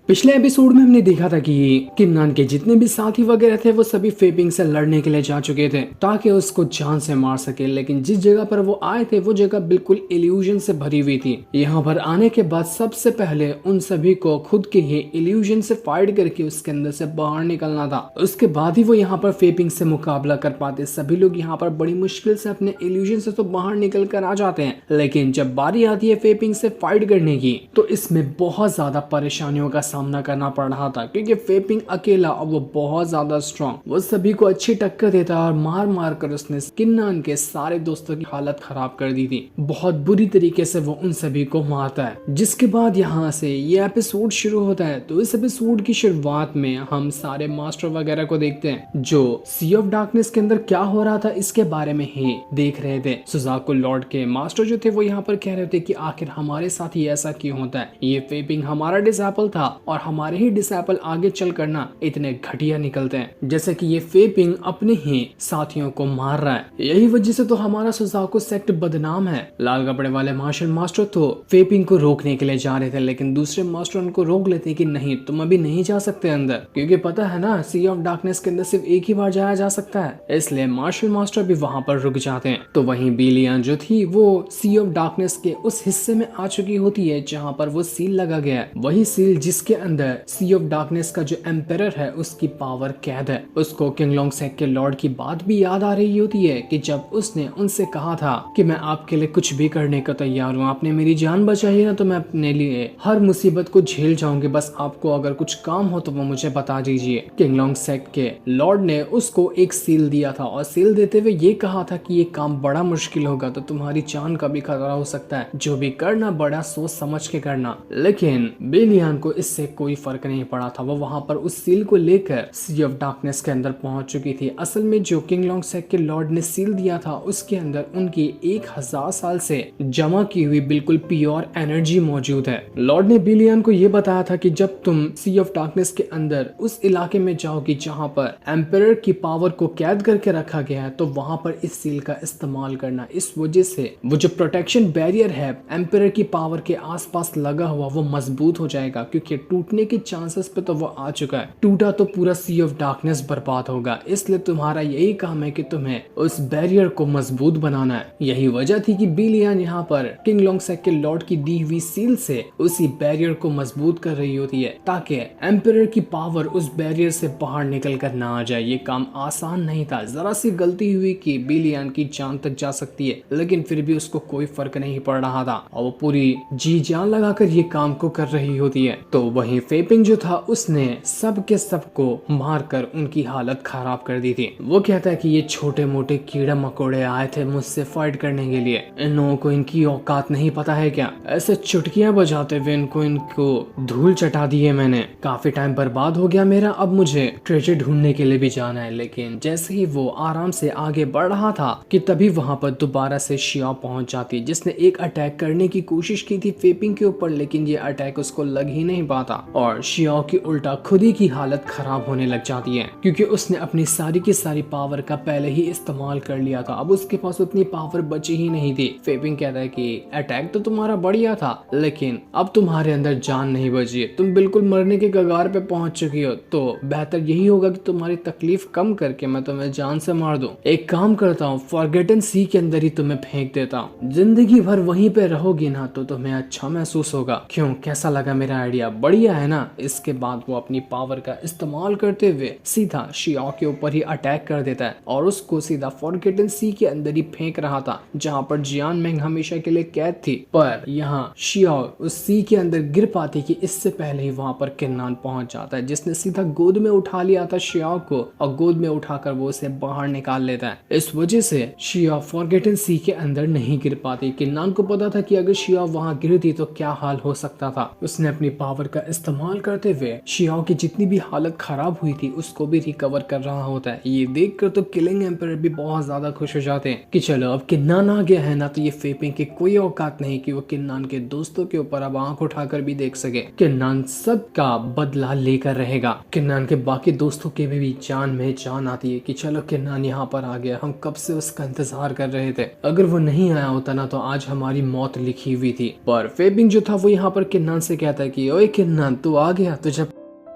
पिछले एपिसोड में हमने देखा था कि किन्नान के जितने भी साथी वगैरह थे वो सभी फेपिंग से लड़ने के लिए जा चुके थे ताकि उसको जान से मार सके। लेकिन जिस जगह पर वो आए थे वो जगह बिल्कुल इल्यूजन से भरी हुई थी। यहाँ पर आने के बाद सबसे पहले उन सभी को खुद के ही इल्यूजन से फाइट करके उसके अंदर से बाहर निकलना था। उसके बाद ही वो यहाँ पर फेपिंग से मुकाबला कर पाते। सभी लोग यहाँ पर बड़ी मुश्किल से अपने इल्यूजन से तो बाहर निकल कर आ जाते हैं, लेकिन जब बारी आती है फेपिंग से फाइट करने की तो इसमें बहुत ज्यादा परेशानियों का सामना करना पड़ रहा था, क्योंकि फेपिंग अकेला और वो बहुत ज्यादा स्ट्रॉन्ग, वो सभी को अच्छी टक्कर देता और मार मार कर उसने किन्नान के सारे दोस्तों की हालत खराब कर दी थी। बहुत बुरी तरीके से वो उन सभी को मारता है। जिसके बाद यहाँ से ये एपिसोड शुरू होता है। तो इस एपिसोड की शुरुआत में हम सारे मास्टर वगैरह को देखते हैं जो सी ऑफ डार्कनेस के अंदर क्या हो रहा था इसके बारे में ही देख रहे थे। सुजाकु लॉर्ड के मास्टर जो थे वो यहाँ पर कह रहे थे कि आखिर हमारे साथ ही ऐसा क्यों होता है, ये फेपिंग हमारा डिसेबल था और हमारे ही डिसेबल आगे चल करना इतने घटिया निकलते हैं, जैसे कि ये फेपिंग अपने ही साथियों को मार रहा है। यही वजह से तो हमारा सुजाकु सेक्ट बदनाम है। लाल कपड़े वाले मार्शल मास्टर तो फेपिंग को रोकने के लिए जा रहे थे, लेकिन दूसरे मास्टर उनको रोक लेते कि नहीं, तुम अभी नहीं जा सकते अंदर, क्योंकि पता है ना सी ऑफ डार्कनेस के अंदर सिर्फ एक ही बार जाया जा सकता है। इसलिए मार्शल मास्टर भी वहां पर रुक जाते हैं। तो वहीं बिलियन जो थी वो सी ऑफ डार्कनेस के उस हिस्से में आ चुकी होती है जहां पर वो सील लगा गया है। वही सील जिसके अंदर सी ऑफ डार्कनेस का जो एम्पेरर है उसकी पावर कैद है। उसको किंगलोंग सेक के लॉर्ड की बात भी याद आ रही होती है कि जब उसने उनसे कहा था कि मैं आपके लिए कुछ भी करने को तैयार हूँ, आपने मेरी जान बचाई है ना, तो मैं अपने लिए हर मुसीबत को झेल जाऊंगी, बस आपको अगर कुछ काम हो तो वो मुझे बता दीजिए। किंगलोंग सेक के लॉर्ड ने उसको एक सील दिया था और सील देते हुए ये कहा था कि ये काम बड़ा मुश्किल होगा, तो तुम्हारी जान का भी खतरा हो सकता है, जो भी करना बड़ा सोच समझ के करना। लेकिन बेलियान को इससे कोई फर्क नहीं पड़ा था। वो वहां पर उस सील को लेकर सी ऑफ डार्कनेस के अंदर पहुंच चुकी थी। असल में जो किंगलोंग सेक के लॉर्ड ने सील दिया था उसके अंदर उनकी 1000 साल से जमा की हुई बिल्कुल प्योर एनर्जी मौजूद है। लॉर्ड ने बिलियन को यह बताया था कि जब तुम सी ऑफ डार्कनेस के अंदर उस इलाके में जाओगी जहां पर एम्परर की पावर को कैद करके रखा गया है, तो वहां पर इस सील का इस्तेमाल करना। इस वजह से वो जो प्रोटेक्शन बैरियर है एम्परर की पावर के आसपास लगा हुआ वो मजबूत हो जाएगा, क्योंकि टूटने के चांसेस पे तो वो आ चुका है। टूटा तो पूरा सी ऑफ डार्कनेस बर्बाद होगा। इसलिए तुम्हारा यही काम है कि तुम्हें उस बैरियर को मजबूत बनाना है। यही वजह थी कि बिलियन यहाँ पर किंगलोंग सेक के लॉर्ड की दी हुई सील से उसी बैरियर को मजबूत कर रही होती है, ताकि एम्परर की पावर उस बैरियर से बाहर निकल कर ना आ जाए। ये काम आसान नहीं था। जरा सी गलती हुई कि बिलियन की जान तक जा सकती है, लेकिन फिर भी उसको कोई फर्क नहीं पड़ रहा था और वो पूरी जी जान लगाकर ये काम को कर रही होती है। तो वहीं फेपिंग जो था उसने सब के सब को मारकर उनकी हालत खराब कर दी थी। वो कहता है कि ये छोटे मोटे कीड़े मकोड़े आए थे मुझसे फाइट करने के लिए, इन लोगों को इनकी औकात नहीं पता है क्या? ऐसे चुटकियां बजाते हुए इनको धूल चटा दी है मैंने। काफी टाइम बर्बाद हो गया मेरा, अब मुझे ट्रेजर ढूंढने के लिए भी जाना है। लेकिन जैसे ही वो आराम से आगे बढ़ रहा था कि तभी वहां पर दोबारा से शियाओ पहुंच जाती, जिसने एक अटैक करने की कोशिश की थी फेपिंग के ऊपर, लेकिन ये अटैक उसको लग ही नहीं पाता और शियाओ की उल्टा खुद ही की हालत खराब होने लग जाती है, क्योंकि उसने अपनी सारी की सारी पावर का पहले ही इस्तेमाल कर लिया था। अब उसके पास उतनी पावर बची ही नहीं थी। फेपिंग कहता है कि अटैक तो तुम्हारा बढ़िया था, लेकिन अब तुम्हारे अंदर जान नहीं बची है, तुम बिल्कुल मरने के कगार पे पहुंच चुकी हो, तो बेहतर यही होगा कि तुम्हारी तकलीफ कम करके मैं तुम्हें जान से मार दूं। एक काम करता हूँ, फॉरगेटन सी के अंदर ही तुम्हें फेंक देता हूँ। जिंदगी भर वहीं पे रहोगी ना तो तुम्हें अच्छा महसूस होगा। क्यों, कैसा लगा मेरा आइडिया? बढ़िया है ना? इसके बाद वो अपनी पावर का इस्तेमाल करते हुए सीधा शियाओ के ऊपर ही अटैक कर देता है और उसको सीधा फॉरगेटन सी के अंदर ही फेंक रहा था, जहाँ पर जियान मेंग हमेशा के लिए कैद थी। पर यहाँ शियाओ उस सी के अंदर गिर पाती कि इससे पहले ही वहां पर किन्नान पहुंच जाता है, जिसने सीधा गोद में उठा लिया था शियाओ को और गोद में उठाकर वो उसे बाहर निकाल लेता है। इस वजह से शियाओ फॉरगेटन सी के अंदर नहीं गिर पाती। किन्नान को पता था कि अगर शियाओ वहां गिरती तो क्या हाल हो सकता था। उसने अपनी पावर का इस्तेमाल करते हुए शियाओ की जितनी भी हालत खराब हुई थी उसको भी रिकवर कर रहा होता है। ये देखकर तो किलिंग एम्परर भी बहुत ज्यादा खुश हो जाते हैं कि चलो अब किन्नान आ गया है ना, तो ये फेपिंग की कोई औकात नहीं कि वो किन्नान के दोस्तों के ऊपर अब आंख उठाकर भी देख सके। किन्नान सबका बदला लेकर रहेगा। किन्नान के बाकी दोस्तों के भी जान में जान आती है कि चलो किन्नान यहाँ पर आ गया, हम कब से उसका इंतजार कर रहे थे, अगर वो नहीं आया होता ना तो आज हमारी मौत लिखी हुई थी। पर फेपिंग जो था वो यहाँ पर किन्नान से कहता है कि ओए किन्नान, किन्नान तू आ गया, तुझे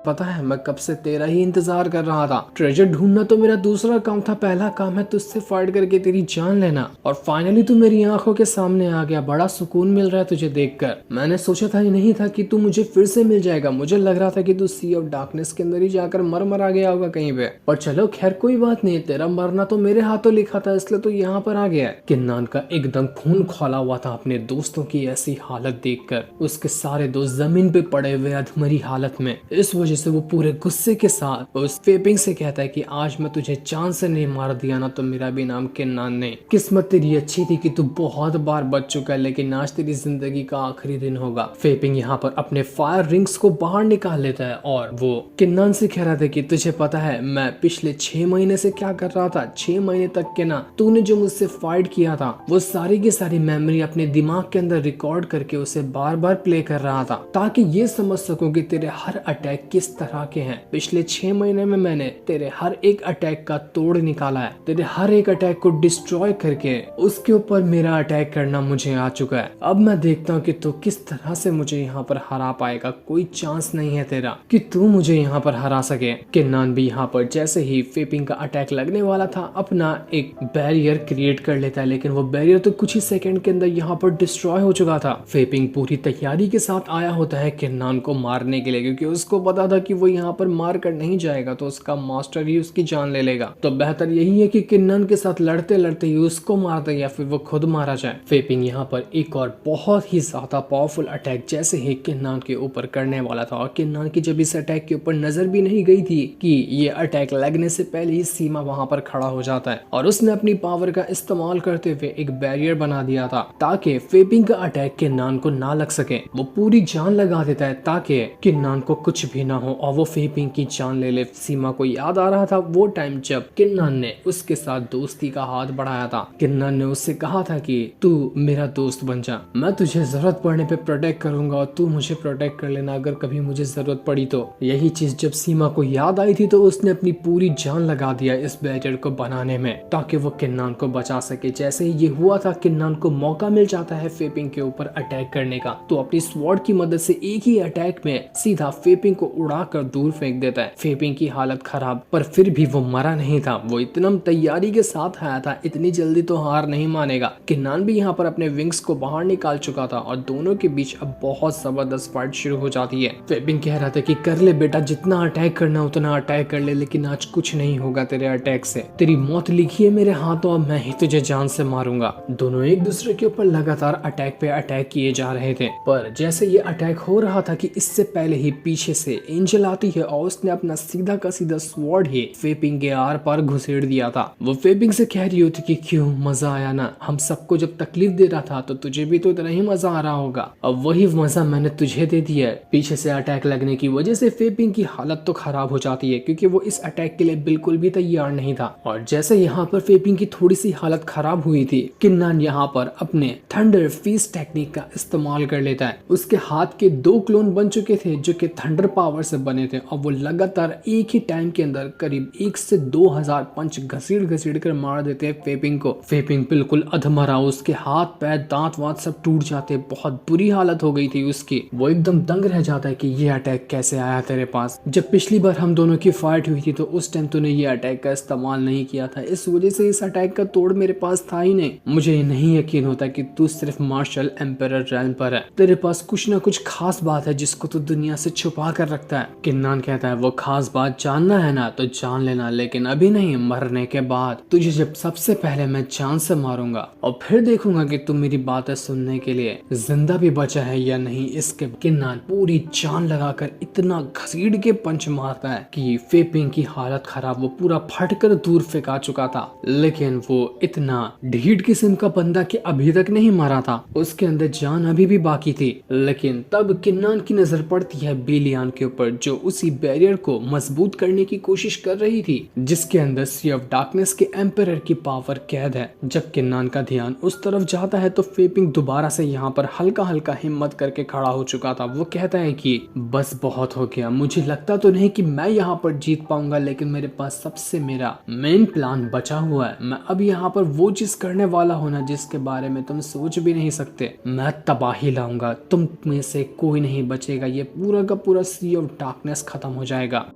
पता है मैं कब से तेरा ही इंतजार कर रहा था। ट्रेजर ढूंढना तो मेरा दूसरा काम था, पहला काम है तुझसे फाइट करके तेरी जान लेना। और फाइनली तू मेरी आंखों के सामने आ गया, बड़ा सुकून मिल रहा है तुझे देखकर। मैंने सोचा था ही नहीं था कि तू मुझे फिर से मिल जाएगा, मुझे लग रहा था कि तू सी ऑफ डार्कनेस के अंदर ही जाकर मर आ गया होगा कहीं पे। पर चलो खैर कोई बात नहीं, तेरा मरना तो मेरे हाथों लिखा था, इसलिए तो यहाँ पर आ गया है। किन्नान का एकदम खून खौला हुआ था अपने दोस्तों की ऐसी हालत देखकर। उसके सारे दोस्त जमीन पे पड़े हुए अधमरी हालत में। इस वजह से वो पूरे गुस्से के साथ उस फेपिंग से कहता है कि आज मैं तुझे जान से नहीं मार दिया ना तो मेरा भी नाम किन्नान नहीं। किस्मत तेरी अच्छी थी कि तू बहुत बार बच चुका है, लेकिन आज तेरी जिंदगी का आखिरी दिन होगा। फेपिंग यहाँ पर अपने फायर रिंग्स को बाहर निकाल लेता है और वो किन्नान से कह रहा था कि तुझे पता है मैं पिछले 6 महीने से क्या कर रहा था। 6 महीने तक के ना तूने जो मुझसे फाइट किया था वो सारी की सारी मेमोरी अपने दिमाग के अंदर रिकॉर्ड करके उसे बार बार प्ले कर रहा था, ताकि ये समझ सकूं कि तेरे हर अटैक किस तरह के हैं। पिछले 6 महीने में मैंने तेरे हर एक अटैक का तोड़ निकाला है, तेरे हर एक अटैक को डिस्ट्रॉय करके उसके ऊपर मेरा अटैक करना मुझे आ चुका है। अब मैं देखता हूँ कि तू किस तरह से मुझे यहाँ पर हरा पाएगा। कोई चांस नहीं है तेरा कि तू मुझे यहाँ पर हरा सके। किन्नान भी यहाँ पर जैसे ही फेपिंग का अटैक लगने वाला था अपना एक बैरियर क्रिएट कर लेता है, लेकिन वो बैरियर तो कुछ ही सेकंड के अंदर यहाँ पर डिस्ट्रॉय हो चुका था। फेपिंग पूरी तैयारी के साथ आया होता है किन्नान को मारने के लिए, क्योंकि उसको पता था कि वो यहाँ पर मार कर नहीं जाएगा तो उसका मास्टर ही उसकी जान ले लेगा। तो बेहतर यही है कि किन्नान के साथ लड़ते लड़ते ही उसको मार दे या फिर वो खुद मारा जाए। फेपिंग यहाँ पर एक और बहुत ही ज्यादा पावरफुल अटैक जैसे ही किन्नान के ऊपर करने वाला था, और किन्नान की जब इस अटैक के ऊपर नजर भी नहीं गई थी कि ये अटैक लगने से पहले ही सीमा वहां पर खड़ा हो जाता है और उसने अपनी पावर का इस्तेमाल करते हुए एक बैरियर बना दिया था ताकि फेपिंग का अटैक किन्नान को ना लग सके। वो पूरी जान लगा देता है ताकि किन्नान को कुछ भी ना हो और वो फेपिंग की जान ले ले। सीमा को याद आ रहा था वो टाइम जब किन्नान ने उसके साथ दोस्ती का हाथ बढ़ाया था। किन्नान ने उससे कहा था कि तू मेरा दोस्त बन जा, मैं तुझे जरूरत पड़ने पे प्रोटेक्ट करूंगा और तू मुझे प्रोटेक्ट कर लेना अगर कभी मुझे जरूरत पड़ी तो। यही चीज जब सीमा को याद आई थी तो उसने अपनी पूरी जान लगा दिया इस बैरियर को बनाने में ताकि वो किन्नान को बचा सके। जैसे ही ये हुआ था किन्नान को मौका मिल जाता है फेपिंग के ऊपर अटैक करने का, तो अपनी स्वॉर्ड की मदद से एक ही अटैक में सीधा फेपिंग को उड़ाकर दूर फेंक देता है। फेपिंग की हालत खराब, पर फिर भी वो मरा नहीं था। वो इतना तैयारी के साथ आया था, इतनी जल्दी तो हार नहीं मानेगा। किन्नान भी यहाँ पर अपने विंग्स को बाहर निकाल चुका था और दोनों के बीच अब बहुत जबरदस्त फाइट शुरू हो जाती है। फेपिंग कह रहा था कि कर ले बेटा, जितना अटैक करना उतना अटैक कर ले, लेकिन आज कुछ नहीं होगा तेरे अटैक से। तेरी मौत लिखी है मेरे हाथों, अब मैं ही तुझे जान से मारूंगा। दोनों एक दूसरे के ऊपर लगातार अटैक पे अटैक किए जा रहे थे, पर जैसे ये अटैक हो रहा था कि इससे पहले ही पीछे से एंजल आती है और उसने अपना सीधा का सीधा स्वॉर्ड ही फेपिंग के आर पार घुसेड़ दिया था। वो फेपिंग से कह रही होती कि क्यों, मजा आया ना, हम सबको जब तकलीफ दे रहा था तो तुझे भी तो इतना ही मजा आ रहा होगा, अब वही मजा मैंने तुझे दे दिया है। पीछे से अटैक लगने की वजह से फेपिंग की हालत तो खराब हो जाती है क्योंकि वो इस अटैक के लिए बिल्कुल भी तैयार नहीं था। और जैसे यहाँ पर फेपिंग की थोड़ी सी हालत खराब हुई थी, किन्नान यहाँ पर अपने थंडर फीस्ट टेक्निक का इस्तेमाल कर लेता है। उसके हाथ के 2 क्लोन बन चुके थे जो कि थंडर पावर से बने थे और वो लगातार एक ही टाइम के अंदर करीब 1 से 2000 पंच घसीट कर मार देते हैं फेपिंग को। फेपिंग बिल्कुल अधमरा, उसके हाथ पैर दांत वात सब टूट जाते, बहुत बुरी हालत हो गई थी उसकी। वो एकदम दंग रह जाता है कि ये अटैक कैसे आया तेरे पास। जब पिछली बार हम दोनों की फाइट हुई थी तो उस टाइम तूने ये अटैक का इस्तेमाल नहीं किया था, इस वजह से इस अटैक का तोड़ मेरे पास था ही नहीं। मुझे ये नहीं यकीन होता कि तू सिर्फ मार्शल एम्परर रैल्म पर है, तेरे पास कुछ ना कुछ खास बात है जिसको तू दुनिया से छुपा कर रखता है। किन्नान कहता है वो खास बात जानना है ना तो जान लेना, लेकिन अभी नहीं, मरने के बाद। तुझे जब सबसे पहले मैं जान से मारूंगा और फिर देखूंगा कि तुम मेरी बातें सुनने के लिए जिंदा भी बचा है या नहीं। इसके किन्नान पूरी जान लगाकर इतना घसीट के पंच मारता है कि फेपिंग की हालत खराब, वो पूरा फटकर दूर फेंका चुका था। लेकिन वो इतना ढीठ किस्म का बंदा कि अभी तक नहीं मारा था, उसके अंदर जान अभी भी बाकी थी। लेकिन तब किन्नान की नजर पड़ती है बेलियान के ऊपर। ऊपर जो उसी बैरियर को मजबूत करने की कोशिश कर रही थी जिसके अंदर सी ऑफ डार्कनेस के एम्परर की पावर कैद है। जब किन्नान का ध्यान उस तरफ जाता है तो फेपिंग दोबारा से यहाँ पर हल्का हल्का हिम्मत करके खड़ा हो चुका था। वो कहता है कि बस बहुत हो गया, मुझे लगता तो नहीं कि मैं यहाँ पर जीत पाऊंगा, लेकिन मेरे पास सबसे मेरा मेन प्लान बचा हुआ है। मैं अब यहाँ पर वो चीज करने वाला हूँ ना जिसके बारे में तुम सोच भी नहीं सकते। मैं तबाही लाऊंगा, तुम में से कोई नहीं बचेगा, ये पूरा का पूरा सी ऑफ डार्कनेस खत्म हो जाएगा।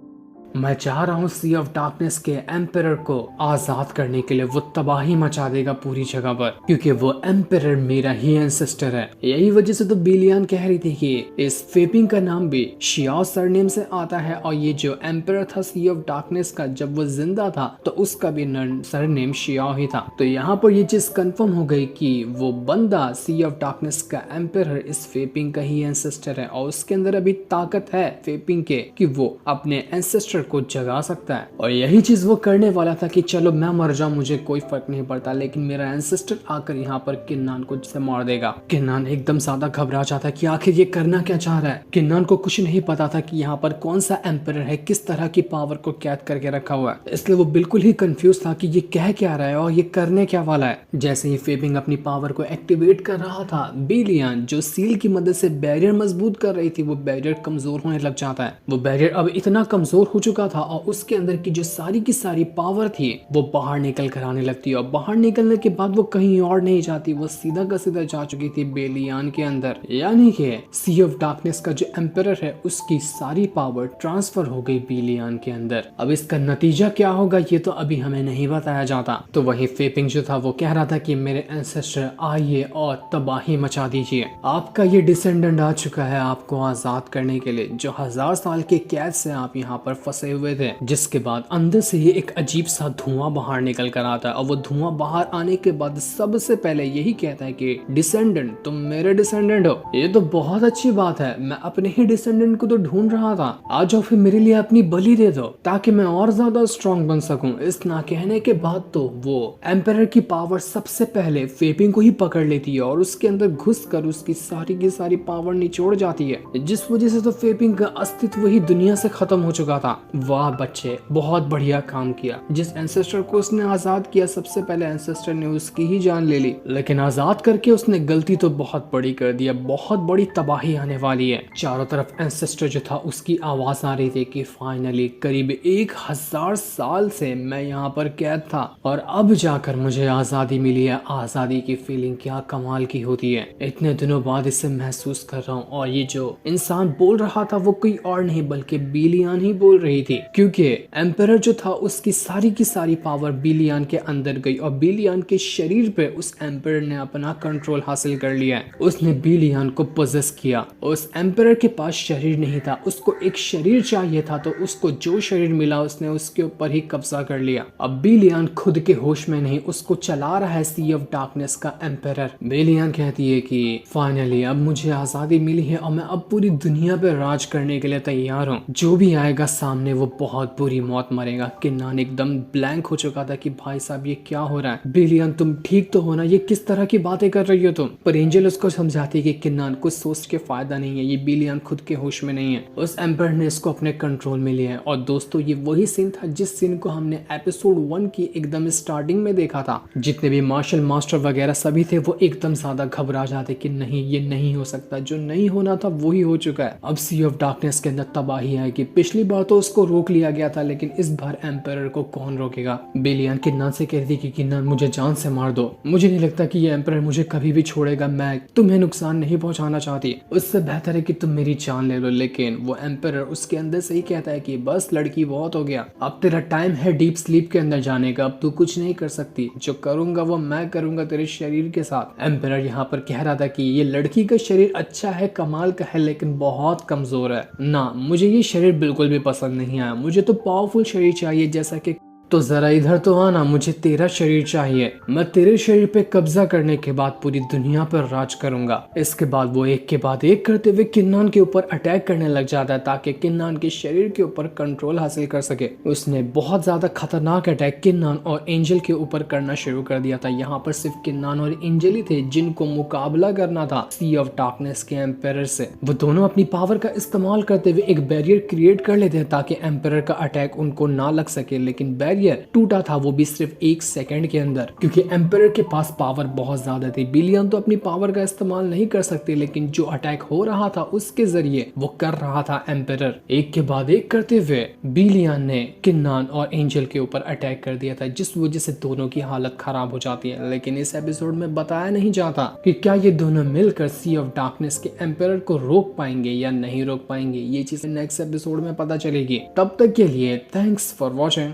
मैं चाह रहा हूँ सी ऑफ डार्कनेस के एम्परर को आजाद करने के लिए। वो तबाही मचा देगा पूरी जगह पर, क्योंकि वो एम्परर मेरा ही एंसेस्टर है। यही वजह से तो बिलियन कह रही थी कि इस फेपिंग का नाम भी शियाओ सरनेम से आता है, और ये जो एम्परर था सी ऑफ डार्कनेस का, जब वो जिंदा था तो उसका भी सरनेम शियाओ ही था। तो यहाँ पर ये चीज कंफर्म हो गई कि वो बंदा सी ऑफ डार्कनेस का एम्परर इस फेपिंग का ही एंसेस्टर है, और उसके अंदर अभी ताकत है फेपिंग के कि वो अपने एंसेस्टर को जगा सकता है। और यही चीज वो करने वाला था कि चलो मैं मर जाऊं, मुझे कोई फर्क नहीं पड़ता, लेकिन मेरा एंसेस्टर आकर यहाँ पर किन्नान को से मार देगा। किन्नान एकदम ज्यादा घबरा जाता है कि आखिर ये करना क्या चाह रहा है। किन्नान को कुछ नहीं पता था कि यहाँ पर कौन सा एम्परर है, किस तरह की पावर को कैद करके रखा हुआ है, इसलिए वो बिल्कुल ही कंफ्यूज था कि ये कह क्या रहा है और ये करने क्या वाला है। जैसे ही फेपिंग अपनी पावर को एक्टिवेट कर रहा था, बिलियन जो सील की मदद से बैरियर मजबूत कर रही थी, वो बैरियर कमजोर होने लग जाता है। वो बैरियर अब इतना कमजोर हो चुका था और उसके अंदर की जो सारी की सारी पावर थी वो बाहर निकल कर आने लगती है, और बाहर निकलने के बाद वो कहीं और नहीं जाती, वो सीधा का सीधा जा चुकी थी बेलियान के अंदर। यानी कि सी ऑफ डार्कनेस का जो एम्परर है उसकी सारी पावर ट्रांसफर हो गई बेलियान के अंदर। अब इसका नतीजा क्या होगा ये तो अभी हमें नहीं बताया जाता। तो वही फेपिंग जो था वो कह रहा था कि मेरे एंसेस्टर आइए और तबाही मचा दीजिए, आपका ये डिसेंडेंट आ चुका है आपको आजाद करने के लिए, जो 1000 साल के कैद से आप यहाँ पर फंसे हुए थे। जिसके बाद अंदर से ही एक अजीब सा धुआं बाहर निकल कर आता है, और वो धुआं बाहर आने के बाद सबसे पहले यही कहता है कि डिसेंडेंट, तुम मेरे डिसेंडेंट हो। ये तो बहुत अच्छी बात है, मैं अपने ही डिसेंडेंट को तो ढूंढ रहा था, आ जाओ फिर मेरे लिए अपनी बलि दे दो ताकि मैं और ज्यादा स्ट्रॉन्ग बन सकूं। इस ना कहने के बाद तो वो एम्परर की पावर सबसे पहले फेपिंग को ही पकड़ लेती है और उसके अंदर घुस कर उसकी सारी की सारी पावर निचोड़ जाती है, जिस वजह से तो फेपिंग का अस्तित्व ही दुनिया से खत्म हो चुका था। वाह बच्चे, बहुत बढ़िया काम किया। जिस एंसेस्टर को उसने आजाद किया सबसे पहले एंसेस्टर ने उसकी ही जान ले ली, लेकिन आजाद करके उसने गलती तो बहुत बड़ी कर दिया, बहुत बड़ी तबाही आने वाली है। चारों तरफ एंसेस्टर जो था उसकी आवाज आ रही थी कि फाइनली करीब 1000 साल से मैं यहाँ पर कैद था और अब जाकर मुझे आजादी मिली है। आजादी की फीलिंग क्या कमाल की होती है, इतने दिनों बाद इसे महसूस कर रहा हूँ। और ये जो इंसान बोल रहा था वो कोई और नहीं बल्कि बिलियन ही बोल रही थी, क्योंकि एम्परर जो था उसकी सारी की सारी पावर बिलियन के अंदर गई और बिलियन के शरीर पे उस एम्परर ने अपना कंट्रोल हासिल कर लिया है। उसने बिलियन को पोजेस किया। उस एम्परर के पास शरीर नहीं था, उसको एक शरीर चाहिए था, तो उसको जो शरीर मिला उसने उसके ऊपर ही कब्जा कर लिया। अब बिलियन खुद के होश में नहीं, उसको चला रहा है सी ऑफ डार्कनेस का एम्परर। बिलियन कहती है कि फाइनली अब मुझे आजादी मिली है और मैं अब पूरी दुनिया पे राज करने के लिए तैयार हूँ। जो भी आएगा सामने वो बहुत बुरी मौत मरेगा। किन्नान एकदम ब्लैंक हो चुका था कि भाई साहब ये क्या हो रहा है। बिलियन तुम ठीक तो हो ना, ये किस तरह की बातें कर रही हो तुम। पर एंजल उसको समझाती है कि किन्नान कुछ सोच के फायदा नहीं है, ये बिलियन खुद के होश में नहीं है, उस एम्परर ने इसको अपने कंट्रोल में लिया है। और दोस्तों ये वही सीन था जिस सीन को हमने एपिसोड 1 की एकदम स्टार्टिंग में देखा था। जितने भी मार्शल मास्टर वगैरह सभी थे वो एकदम ज्यादा घबरा जाते कि नहीं ये नहीं हो सकता, जो नहीं होना था वही हो चुका है। अब सी ऑफ डार्कनेस के अंदर तबाही आएगी। पिछली बार तो उसको रोक लिया गया था, लेकिन इस बार एम्परर को कौन रोकेगा। बिलियन किन्नान से कह रही थी कि किन्नान मुझे जान से मार दो, मुझे नहीं लगता कि ये एम्परर मुझे कभी भी छोड़ेगा, मैं तुम्हें नुकसान नहीं पहुंचाना चाहती, उससे बेहतर है कि तुम मेरी जान ले लो। लेकिन वो एम्परर उसके अंदर से ही कहता है कि बस लड़की बहुत हो गया, अब तेरा टाइम है डीप स्लीप के अंदर जाने का, अब तू कुछ नहीं कर सकती, जो करूंगा वो मैं करूंगा तेरे शरीर के साथ। एम्परर यहाँ पर कह रहा था कि ये लड़की का शरीर अच्छा है, कमाल का है, लेकिन बहुत कमजोर है ना, मुझे ये शरीर बिल्कुल भी पसंद नहीं आया, मुझे तो पावरफुल शरीर चाहिए जैसा कि तो जरा इधर तो आना, मुझे तेरा शरीर चाहिए। मैं तेरे शरीर पे कब्जा करने के बाद पूरी दुनिया पर राज करूंगा। इसके बाद वो एक के बाद एक करते हुए किन्नान के ऊपर अटैक करने लग जाता है ताकि किन्नान के शरीर के ऊपर कंट्रोल हासिल कर सके। उसने बहुत ज्यादा खतरनाक अटैक किन्नान और एंजल के ऊपर करना शुरू कर दिया था। यहाँ पर सिर्फ किन्नान और एंजल ही थे जिनको मुकाबला करना था सी ऑफ डार्कनेस के एम्पायर से। वो दोनों अपनी पावर का इस्तेमाल करते हुए एक बैरियर क्रिएट कर लेते हैं ताकि एम्पायर का अटैक उनको ना लग सके, लेकिन बैरियर टूटा था, वो भी सिर्फ 1 सेकंड के अंदर, क्योंकि एम्पायर के पास पावर बहुत ज्यादा थी। बिलियन तो अपनी पावर का इस्तेमाल नहीं कर सकते, लेकिन जो अटैक हो रहा था उसके जरिए वो कर रहा था एम्पायर। एक के बाद एक करते हुए बिलियन ने किन्नान और एंजल के ऊपर अटैक कर दिया था, जिस वजह से दोनों की हालत खराब हो जाती है। लेकिन इस एपिसोड में बताया नहीं जाता कि क्या ये दोनों मिलकर सी ऑफ डार्कनेस के एम्पायर को रोक पाएंगे या नहीं रोक पाएंगे। ये चीज नेक्स्ट एपिसोड में पता चलेगी। तब तक के लिए थैंक्स फॉर वॉचिंग।